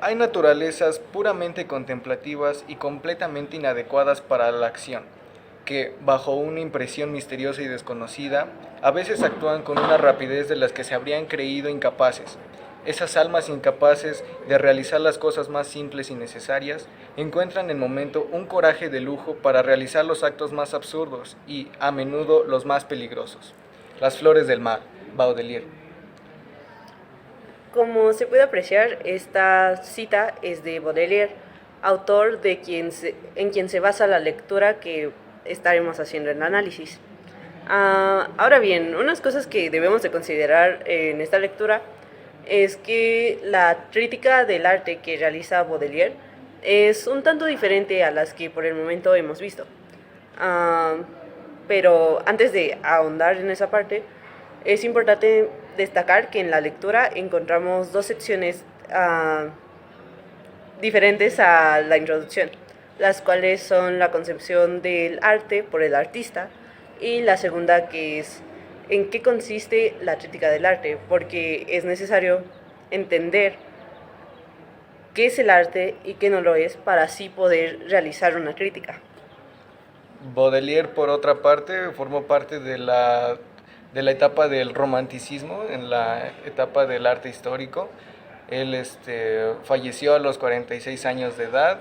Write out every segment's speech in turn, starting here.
Hay naturalezas puramente contemplativas y completamente inadecuadas para la acción, que, bajo una impresión misteriosa y desconocida, a veces actúan con una rapidez de las que se habrían creído incapaces. Esas almas incapaces de realizar las cosas más simples y necesarias encuentran en el momento un coraje de lujo para realizar los actos más absurdos y, a menudo, los más peligrosos. Las flores del mar, Baudelaire. Como se puede apreciar, esta cita es de Baudelaire, autor en quien se basa la lectura que estaremos haciendo en el análisis. Ahora bien, unas cosas que debemos de considerar en esta lectura es que la crítica del arte que realiza Baudelaire es un tanto diferente a las que por el momento hemos visto. Ah, pero antes de ahondar en esa parte, es importante destacar que en la lectura encontramos dos secciones diferentes a la introducción, las cuales son la concepción del arte por el artista y la segunda que es en qué consiste la crítica del arte, porque es necesario entender qué es el arte y qué no lo es para así poder realizar una crítica. Baudelaire, por otra parte, formó parte de la etapa del romanticismo, en la etapa del arte histórico. Él falleció a los 46 años de edad.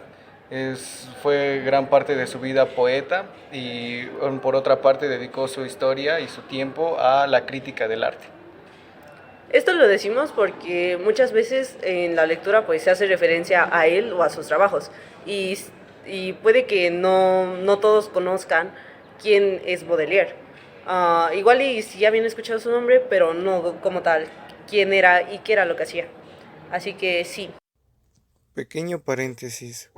Fue gran parte de su vida poeta y por otra parte dedicó su historia y su tiempo a la crítica del arte. Esto lo decimos porque muchas veces en la lectura pues se hace referencia a él o a sus trabajos y, y puede que no todos conozcan quién es Baudelaire. Igual y si ya habían escuchado su nombre, pero no como tal quién era y qué era lo que hacía. Así que sí. Pequeño paréntesis.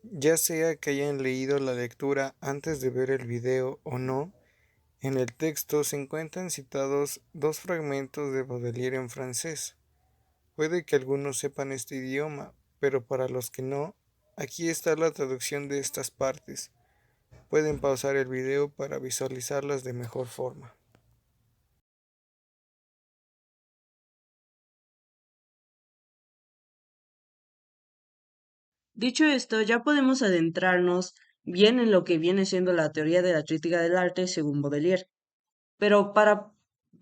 Ya sea que hayan leído la lectura antes de ver el video o no, en el texto se encuentran citados dos fragmentos de Baudelaire en francés. Puede que algunos sepan este idioma, pero para los que no, aquí está la traducción de estas partes. Pueden pausar el video para visualizarlas de mejor forma. Dicho esto, ya podemos adentrarnos bien en lo que viene siendo la teoría de la crítica del arte según Baudelaire. Pero para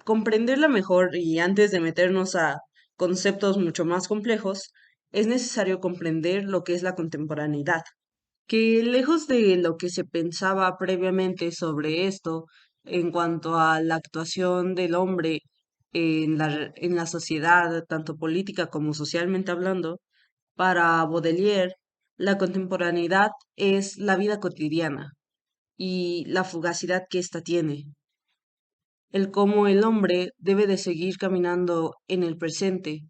comprenderla mejor y antes de meternos a conceptos mucho más complejos, es necesario comprender lo que es la contemporaneidad, que lejos de lo que se pensaba previamente sobre esto en cuanto a la actuación del hombre en la sociedad, tanto política como socialmente hablando, para Baudelaire, la contemporaneidad es la vida cotidiana y la fugacidad que ésta tiene, el cómo el hombre debe de seguir caminando en el presente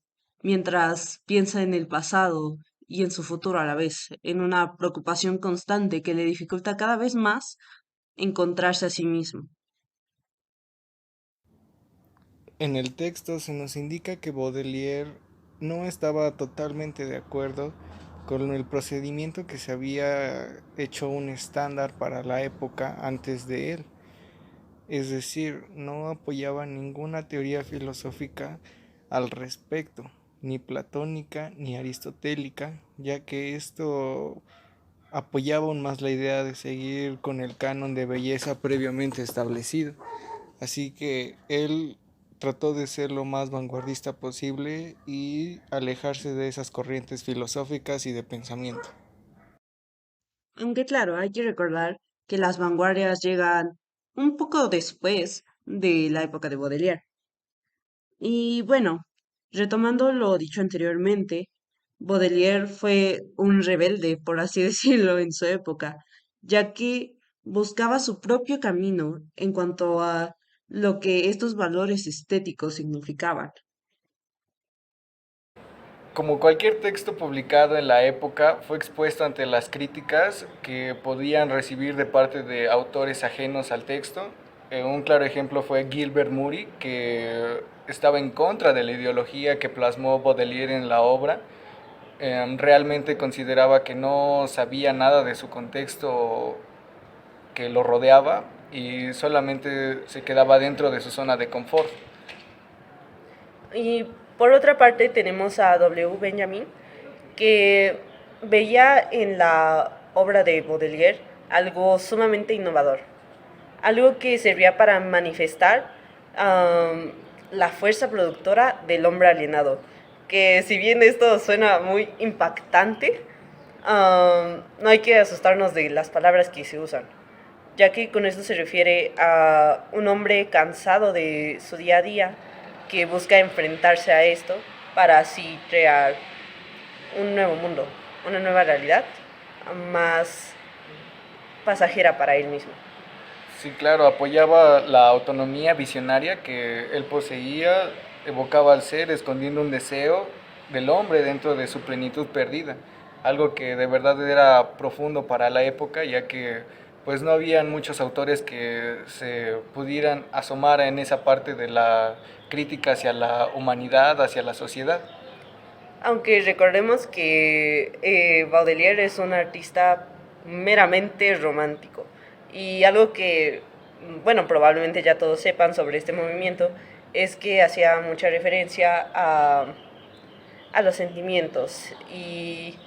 mientras piensa en el pasado y en su futuro a la vez, en una preocupación constante que le dificulta cada vez más encontrarse a sí mismo. En el texto se nos indica que Baudelaire no estaba totalmente de acuerdo con el procedimiento que se había hecho un estándar para la época antes de él. Es decir, no apoyaba ninguna teoría filosófica al respecto, ni platónica ni aristotélica, ya que esto apoyaba aún más la idea de seguir con el canon de belleza previamente establecido. Así que él trató de ser lo más vanguardista posible y alejarse de esas corrientes filosóficas y de pensamiento. Aunque claro, hay que recordar que las vanguardias llegan un poco después de la época de Baudelaire. Y bueno, retomando lo dicho anteriormente, Baudelaire fue un rebelde, por así decirlo, en su época, ya que buscaba su propio camino en cuanto a lo que estos valores estéticos significaban. Como cualquier texto publicado en la época, fue expuesto ante las críticas que podían recibir de parte de autores ajenos al texto. Un claro ejemplo fue Gilbert Murray, que estaba en contra de la ideología que plasmó Baudelaire en la obra. Realmente consideraba que no sabía nada de su contexto que lo rodeaba y solamente se quedaba dentro de su zona de confort. Y por otra parte tenemos a W. Benjamin, que veía en la obra de Baudelaire algo sumamente innovador, algo que servía para manifestar la fuerza productora del hombre alienado, que si bien esto suena muy impactante, no hay que asustarnos de las palabras que se usan, ya que con esto se refiere a un hombre cansado de su día a día que busca enfrentarse a esto para así crear un nuevo mundo, una nueva realidad más pasajera para él mismo. Sí, claro, apoyaba la autonomía visionaria que él poseía, evocaba al ser escondiendo un deseo del hombre dentro de su plenitud perdida, algo que de verdad era profundo para la época, ya que pues no habían muchos autores que se pudieran asomar en esa parte de la crítica hacia la humanidad, hacia la sociedad. Aunque recordemos que Baudelaire es un artista meramente romántico y algo que, bueno, probablemente ya todos sepan sobre este movimiento es que hacía mucha referencia a los sentimientos y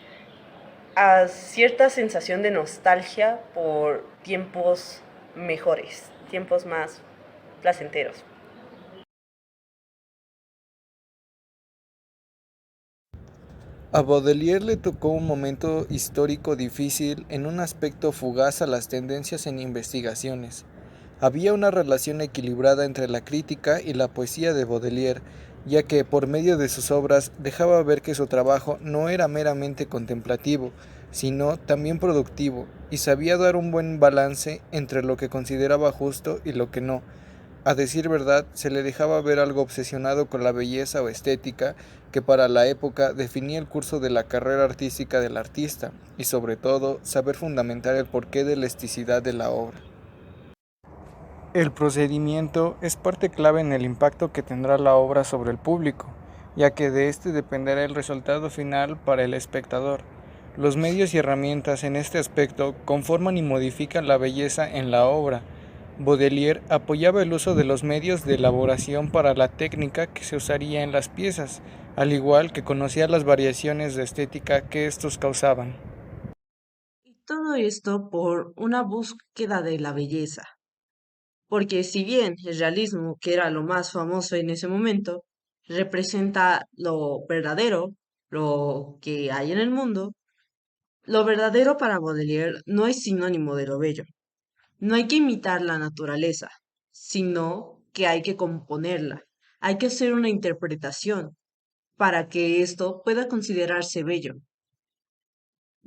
a cierta sensación de nostalgia por tiempos mejores, tiempos más placenteros. A Baudelaire le tocó un momento histórico difícil en un aspecto fugaz a las tendencias en investigaciones. Había una relación equilibrada entre la crítica y la poesía de Baudelaire, ya que por medio de sus obras dejaba ver que su trabajo no era meramente contemplativo, sino también productivo, y sabía dar un buen balance entre lo que consideraba justo y lo que no. A decir verdad, se le dejaba ver algo obsesionado con la belleza o estética que para la época definía el curso de la carrera artística del artista, y sobre todo saber fundamentar el porqué de la elasticidad de la obra. El procedimiento es parte clave en el impacto que tendrá la obra sobre el público, ya que de este dependerá el resultado final para el espectador. Los medios y herramientas en este aspecto conforman y modifican la belleza en la obra. Baudelaire apoyaba el uso de los medios de elaboración para la técnica que se usaría en las piezas, al igual que conocía las variaciones de estética que estos causaban. Y todo esto por una búsqueda de la belleza. Porque si bien el realismo, que era lo más famoso en ese momento, representa lo verdadero, lo que hay en el mundo, lo verdadero para Baudelaire no es sinónimo de lo bello. No hay que imitar la naturaleza, sino que hay que componerla. Hay que hacer una interpretación para que esto pueda considerarse bello.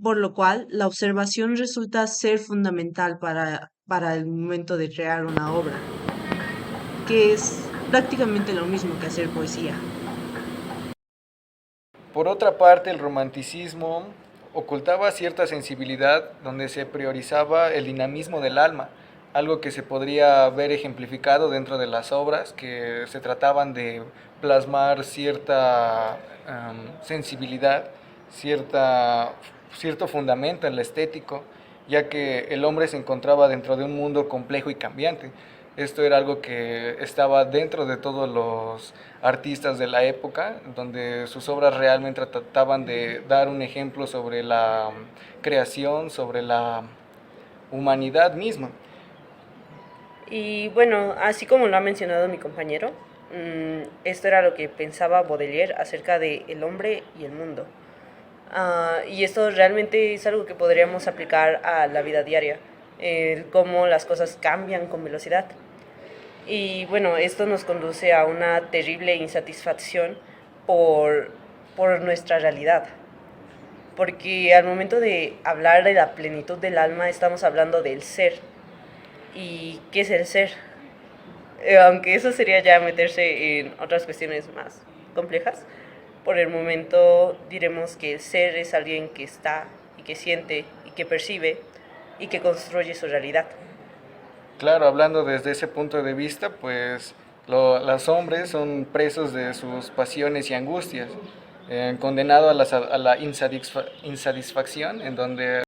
Por lo cual, la observación resulta ser fundamental para el momento de crear una obra, que es prácticamente lo mismo que hacer poesía. Por otra parte, el romanticismo ocultaba cierta sensibilidad donde se priorizaba el dinamismo del alma, algo que se podría ver ejemplificado dentro de las obras que se trataban de plasmar cierta sensibilidad, cierto fundamento en lo estético, ya que el hombre se encontraba dentro de un mundo complejo y cambiante. Esto era algo que estaba dentro de todos los artistas de la época, donde sus obras realmente trataban de dar un ejemplo sobre la creación, sobre la humanidad misma. Y bueno, así como lo ha mencionado mi compañero, esto era lo que pensaba Baudelaire acerca de el hombre y el mundo. Y esto realmente es algo que podríamos aplicar a la vida diaria, cómo las cosas cambian con velocidad. Y bueno, esto nos conduce a una terrible insatisfacción por, por nuestra realidad. Porque al momento de hablar de la plenitud del alma, estamos hablando del ser. ¿Y qué es el ser? Aunque eso sería ya meterse en otras cuestiones más complejas, por el momento diremos que el ser es alguien que está y que siente y que percibe y que construye su realidad. Claro, hablando desde ese punto de vista, pues los hombres son presos de sus pasiones y angustias, condenados a la insatisfacción, en donde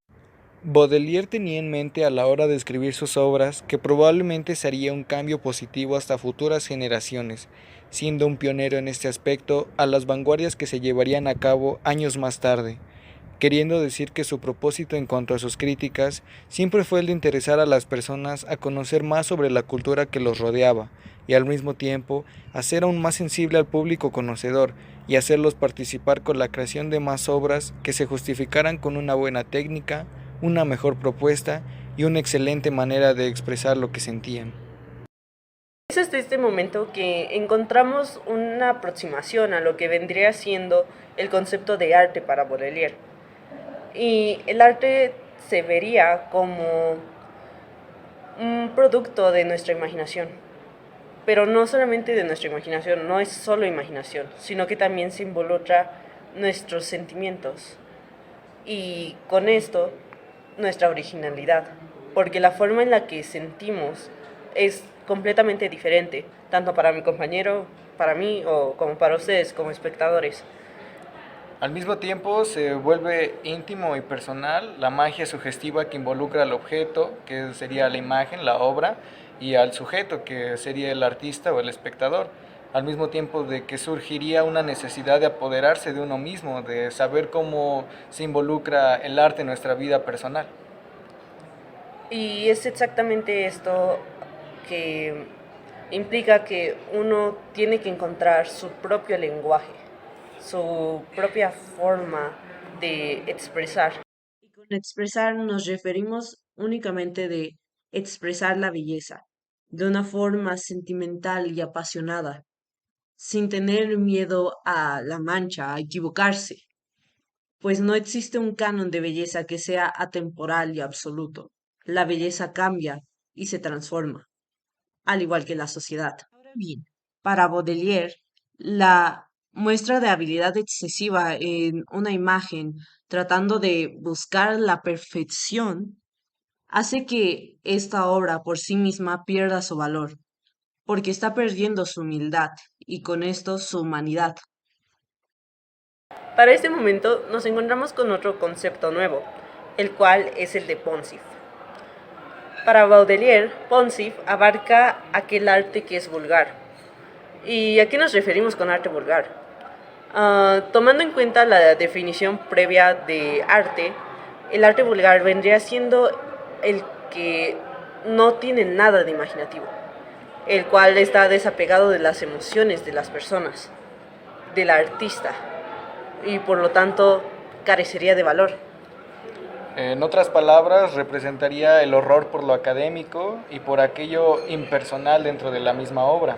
Baudelaire tenía en mente a la hora de escribir sus obras que probablemente se haría un cambio positivo hasta futuras generaciones, siendo un pionero en este aspecto a las vanguardias que se llevarían a cabo años más tarde, queriendo decir que su propósito en cuanto a sus críticas siempre fue el de interesar a las personas a conocer más sobre la cultura que los rodeaba y al mismo tiempo hacer aún más sensible al público conocedor y hacerlos participar con la creación de más obras que se justificaran con una buena técnica, una mejor propuesta y una excelente manera de expresar lo que sentían. Es hasta este momento que encontramos una aproximación a lo que vendría siendo el concepto de arte para Baudelaire. Y el arte se vería como un producto de nuestra imaginación, pero no solamente de nuestra imaginación, no es solo imaginación, sino que también se involucra nuestros sentimientos y con esto nuestra originalidad, porque la forma en la que sentimos es completamente diferente, tanto para mi compañero, para mí o como para ustedes como espectadores. Al mismo tiempo se vuelve íntimo y personal la magia sugestiva que involucra al objeto, que sería la imagen, la obra, y al sujeto, que sería el artista o el espectador. Al mismo tiempo de que surgiría una necesidad de apoderarse de uno mismo, de saber cómo se involucra el arte en nuestra vida personal. Y es exactamente esto que implica que uno tiene que encontrar su propio lenguaje, su propia forma de expresar. Y con expresar nos referimos únicamente de expresar la belleza, de una forma sentimental y apasionada, sin tener miedo a la mancha, a equivocarse, pues no existe un canon de belleza que sea atemporal y absoluto. La belleza cambia y se transforma, al igual que la sociedad. Ahora bien, para Baudelaire, la muestra de habilidad excesiva en una imagen, tratando de buscar la perfección, hace que esta obra por sí misma pierda su valor, porque está perdiendo su humildad y con esto su humanidad. Para este momento nos encontramos con otro concepto nuevo, el cual es el de Poncif. Para Baudelaire, Poncif abarca aquel arte que es vulgar. ¿Y a qué nos referimos con arte vulgar? Tomando en cuenta la definición previa de arte, el arte vulgar vendría siendo el que no tiene nada de imaginativo, el cual está desapegado de las emociones de las personas, del artista, y por lo tanto carecería de valor. En otras palabras, representaría el horror por lo académico y por aquello impersonal dentro de la misma obra.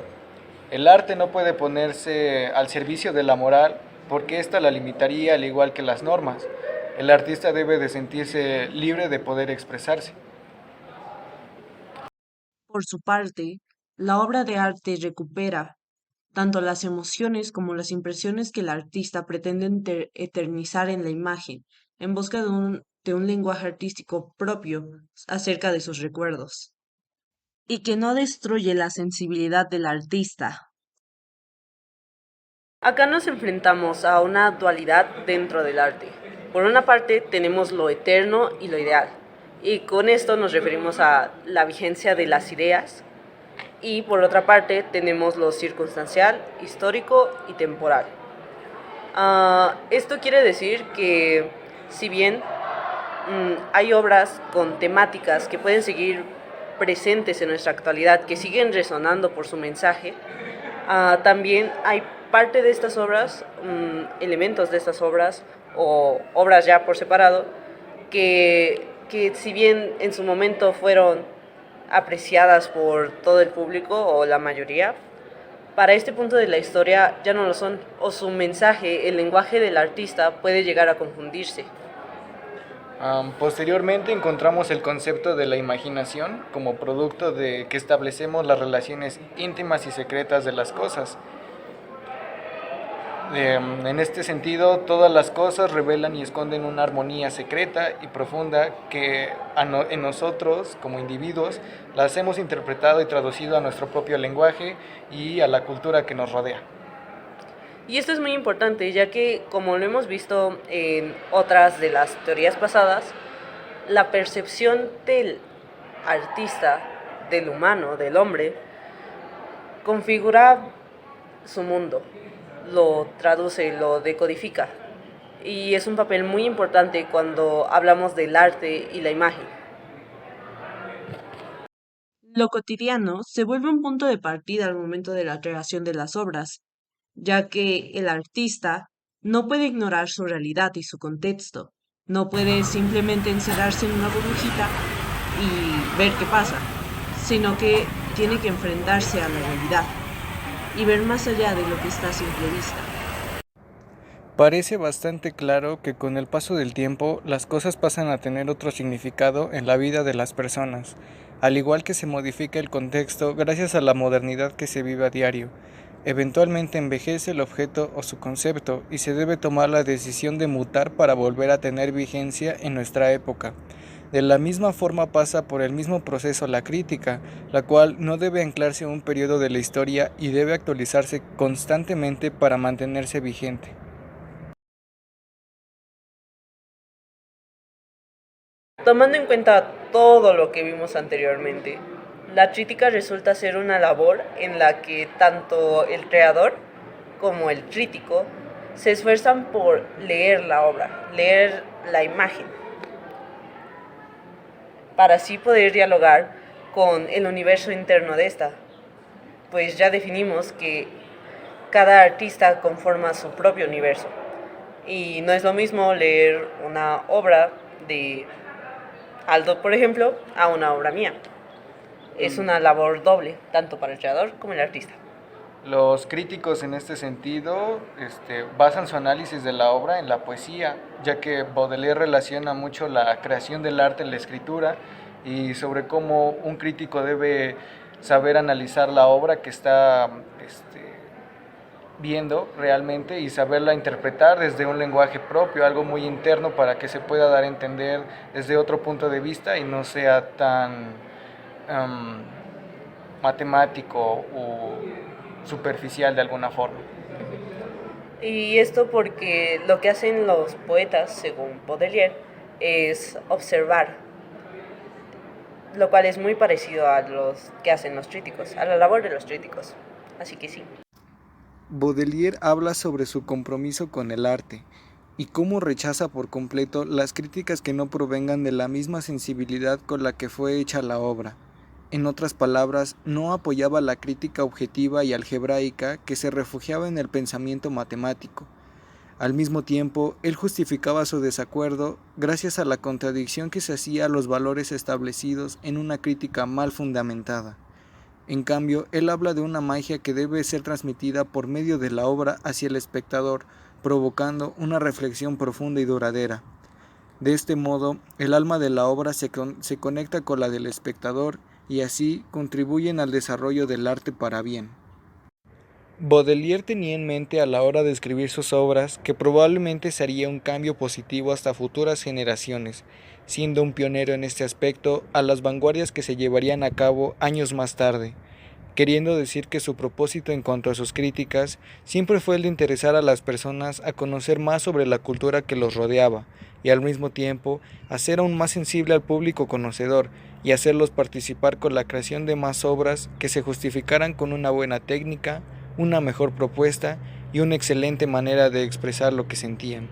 El arte no puede ponerse al servicio de la moral porque ésta la limitaría al igual que las normas. El artista debe de sentirse libre de poder expresarse. Por su parte, la obra de arte recupera tanto las emociones como las impresiones que el artista pretende eternizar en la imagen, en busca de un lenguaje artístico propio acerca de sus recuerdos, y que no destruye la sensibilidad del artista. Acá nos enfrentamos a una dualidad dentro del arte. Por una parte tenemos lo eterno y lo ideal, y con esto nos referimos a la vigencia de las ideas, y por otra parte tenemos lo circunstancial, histórico y temporal. Esto quiere decir que si bien hay obras con temáticas que pueden seguir presentes en nuestra actualidad, que siguen resonando por su mensaje, también hay parte de estas obras, elementos de estas obras o obras ya por separado, que si bien en su momento fueron apreciadas por todo el público o la mayoría, para este punto de la historia ya no lo son, o su mensaje, el lenguaje del artista puede llegar a confundirse. Posteriormente encontramos el concepto de la imaginación como producto de que establecemos las relaciones íntimas y secretas de las cosas. En este sentido, todas las cosas revelan y esconden una armonía secreta y profunda que en nosotros, como individuos, las hemos interpretado y traducido a nuestro propio lenguaje y a la cultura que nos rodea. Y esto es muy importante, ya que, como lo hemos visto en otras de las teorías pasadas, la percepción del artista, del humano, del hombre, configura su mundo, lo traduce, lo decodifica. Y es un papel muy importante cuando hablamos del arte y la imagen. Lo cotidiano se vuelve un punto de partida al momento de la creación de las obras, ya que el artista no puede ignorar su realidad y su contexto, no puede simplemente encerrarse en una burbujita y ver qué pasa, sino que tiene que enfrentarse a la realidad y ver más allá de lo que está a simple vista. Parece bastante claro que con el paso del tiempo las cosas pasan a tener otro significado en la vida de las personas, al igual que se modifica el contexto gracias a la modernidad que se vive a diario. Eventualmente envejece el objeto o su concepto y se debe tomar la decisión de mutar para volver a tener vigencia en nuestra época. De la misma forma pasa por el mismo proceso la crítica, la cual no debe anclarse a un periodo de la historia y debe actualizarse constantemente para mantenerse vigente. Tomando en cuenta todo lo que vimos anteriormente, la crítica resulta ser una labor en la que tanto el creador como el crítico se esfuerzan por leer la obra, leer la imagen, para así poder dialogar con el universo interno de esta. Pues ya definimos que cada artista conforma su propio universo. Y no es lo mismo leer una obra de Aldo, por ejemplo, a una obra mía. Es una labor doble, tanto para el creador como el artista. Los críticos en este sentido basan su análisis de la obra en la poesía, ya que Baudelaire relaciona mucho la creación del arte en la escritura y sobre cómo un crítico debe saber analizar la obra que está viendo realmente y saberla interpretar desde un lenguaje propio, algo muy interno para que se pueda dar a entender desde otro punto de vista y no sea tan matemático o superficial de alguna forma. Y esto porque lo que hacen los poetas, según Baudelaire, es observar, lo cual es muy parecido a los que hacen los críticos, a la labor de los críticos. Así que sí. Baudelaire habla sobre su compromiso con el arte y cómo rechaza por completo las críticas que no provengan de la misma sensibilidad con la que fue hecha la obra. En otras palabras, no apoyaba la crítica objetiva y algebraica que se refugiaba en el pensamiento matemático. Al mismo tiempo, él justificaba su desacuerdo gracias a la contradicción que se hacía a los valores establecidos en una crítica mal fundamentada. En cambio, él habla de una magia que debe ser transmitida por medio de la obra hacia el espectador, provocando una reflexión profunda y duradera. De este modo, el alma de la obra se conecta con la del espectador y así contribuyen al desarrollo del arte para bien. Baudelaire tenía en mente a la hora de escribir sus obras que probablemente se haría un cambio positivo hasta futuras generaciones, siendo un pionero en este aspecto a las vanguardias que se llevarían a cabo años más tarde, queriendo decir que su propósito en cuanto a sus críticas siempre fue el de interesar a las personas a conocer más sobre la cultura que los rodeaba y al mismo tiempo hacer aún más sensible al público conocedor y hacerlos participar con la creación de más obras que se justificaran con una buena técnica, una mejor propuesta y una excelente manera de expresar lo que sentían.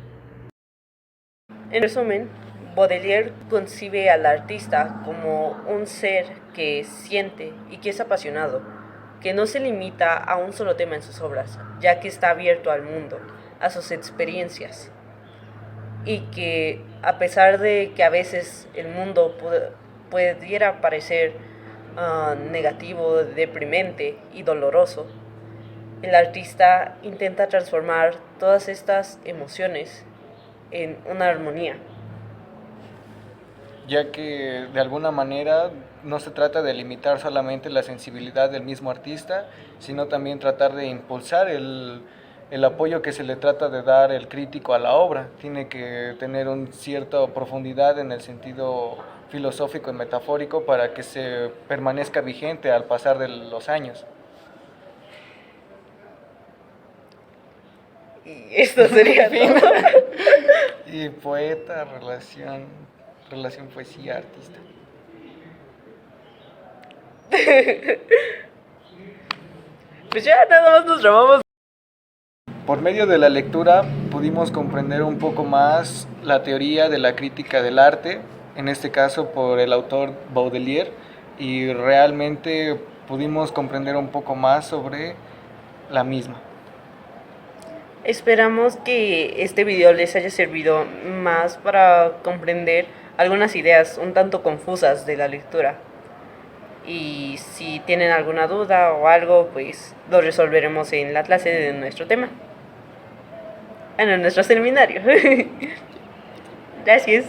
En resumen, Baudelaire concibe al artista como un ser que siente y que es apasionado, que no se limita a un solo tema en sus obras, ya que está abierto al mundo, a sus experiencias, y que a pesar de que a veces el mundo pudiera parecer negativo, deprimente y doloroso, el artista intenta transformar todas estas emociones en una armonía. Ya que de alguna manera no se trata de limitar solamente la sensibilidad del mismo artista, sino también tratar de impulsar el apoyo que se le trata de dar el crítico a la obra. Tiene que tener una cierta profundidad en el sentido filosófico y metafórico para que se permanezca vigente al pasar de los años. Y esto sería todo. Y poeta, relación poesía-artista. Pues ya nada más nos llamamos Por medio de la lectura pudimos comprender un poco más la teoría de la crítica del arte, en este caso por el autor Baudelaire, y realmente pudimos comprender un poco más sobre la misma. Esperamos que este video les haya servido más para comprender algunas ideas un tanto confusas de la lectura. Y si tienen alguna duda o algo, pues lo resolveremos en la clase de nuestro tema. En nuestro seminario. Gracias.